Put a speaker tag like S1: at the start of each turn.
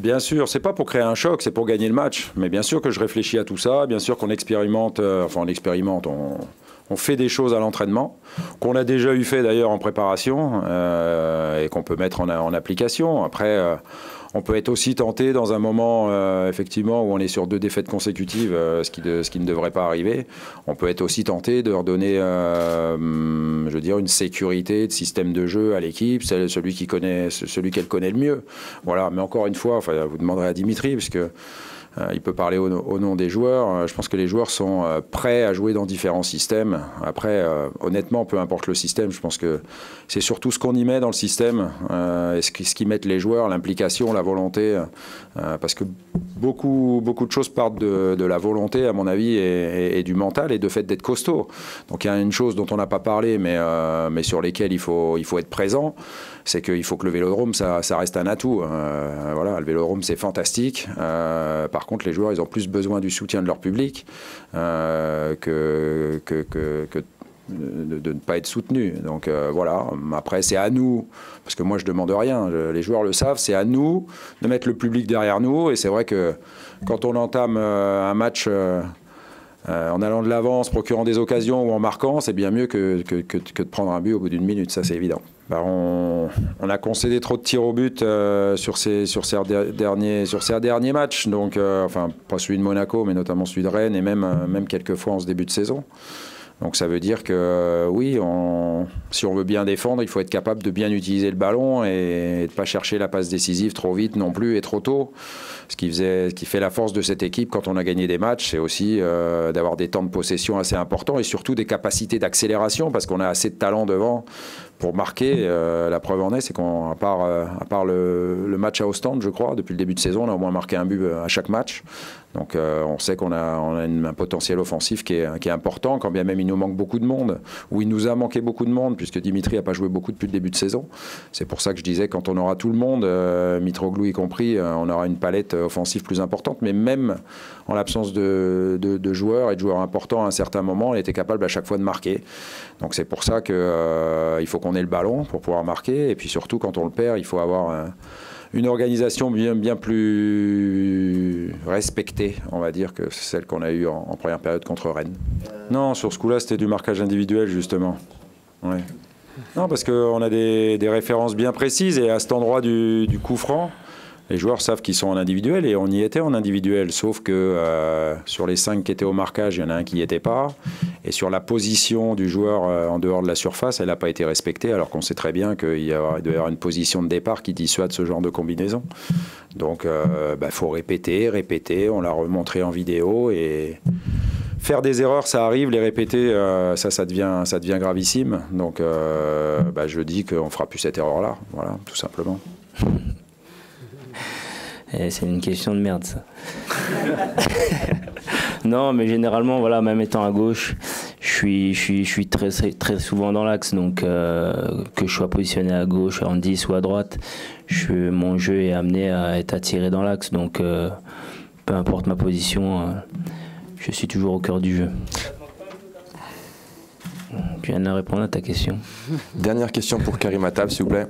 S1: Bien sûr, c'est pas pour créer un choc, c'est pour gagner le match. Mais bien sûr que je réfléchis à tout ça, bien sûr qu'on expérimente, on fait des choses à l'entraînement, qu'on a déjà eu fait d'ailleurs en préparation et qu'on peut mettre en application. Après, on peut être aussi tenté dans un moment effectivement où on est sur 2 défaites consécutives, ce qui ne devrait pas arriver. On peut être aussi tenté de redonner, je veux dire, une sécurité de système de jeu à l'équipe, celui qu'elle connaît le mieux. Voilà. Mais encore une fois, enfin, vous demanderez à Dimitri, parce que il peut parler au nom des joueurs. Je pense que les joueurs sont prêts à jouer dans différents systèmes. Après, honnêtement, peu importe le système, je pense que c'est surtout ce qu'on y met dans le système, et ce qu'y mettent les joueurs, l'implication, la volonté. Parce que beaucoup de choses partent de la volonté, à mon avis, et du mental, et de fait d'être costaud. Donc il y a une chose dont on n'a pas parlé, mais sur lesquelles il faut être présent, c'est qu'il faut que le vélodrome, ça reste un atout. Voilà, le vélodrome, c'est fantastique. Par contre, les joueurs, ils ont plus besoin du soutien de leur public que de ne pas être soutenus. Donc voilà, après c'est à nous, parce que moi je demande rien, les joueurs le savent, c'est à nous de mettre le public derrière nous, et c'est vrai que quand on entame un match en allant de l'avant, en se procurant des occasions ou en marquant, c'est bien mieux que de prendre un but au bout d'une minute, ça c'est évident. On a concédé trop de tirs au but sur ces derniers matchs, donc enfin pas celui de Monaco, mais notamment celui de Rennes, et même quelques fois en ce début de saison. Donc ça veut dire que oui, si on veut bien défendre, il faut être capable de bien utiliser le ballon et de ne pas chercher la passe décisive trop vite non plus et trop tôt. Ce qui fait la force de cette équipe quand on a gagné des matchs, c'est aussi d'avoir des temps de possession assez importants et surtout des capacités d'accélération, parce qu'on a assez de talent devant pour marquer. La preuve en est, c'est qu'à part le match à Ostende, je crois, depuis le début de saison, on a au moins marqué un but à chaque match. Donc on sait qu'on a un potentiel offensif qui est important, quand bien même il nous manque beaucoup de monde, ou il nous a manqué beaucoup de monde, puisque Dimitri n'a pas joué beaucoup depuis le début de saison. C'est pour ça que je disais, quand on aura tout le monde, Mitroglou y compris, on aura une palette offensive plus importante, mais même en l'absence de joueurs et de joueurs importants à un certain moment, elle était capable à chaque fois de marquer. Donc c'est pour ça qu'il faut qu'on ait le ballon pour pouvoir marquer, et puis surtout quand on le perd, il faut avoir une organisation bien plus respectée, on va dire, que celle qu'on a eue en première période contre Rennes. Non, sur ce coup-là, c'était du marquage individuel, justement. Ouais. Non, parce qu'on a des références bien précises, et à cet endroit du coup franc, les joueurs savent qu'ils sont en individuel, et on y était en individuel, sauf que sur les 5 qui étaient au marquage, il y en a un qui n'y était pas. Et sur la position du joueur en dehors de la surface, elle n'a pas été respectée, alors qu'on sait très bien qu'il doit y avoir une position de départ qui dissuade ce genre de combinaison. Donc faut répéter, on l'a remontré en vidéo, et faire des erreurs, ça arrive, les répéter, ça devient gravissime. Donc je dis qu'on ne fera plus cette erreur-là, voilà, tout simplement.
S2: C'est une question de merde, ça. Non, mais généralement, voilà, même étant à gauche, je suis très souvent dans l'axe. Donc, que je sois positionné à gauche, en 10 ou à droite, mon jeu est amené à être attiré dans l'axe. Donc, peu importe ma position, je suis toujours au cœur du jeu. Tu viens de répondre à ta question.
S3: Dernière question pour Karim Attab, s'il vous plaît.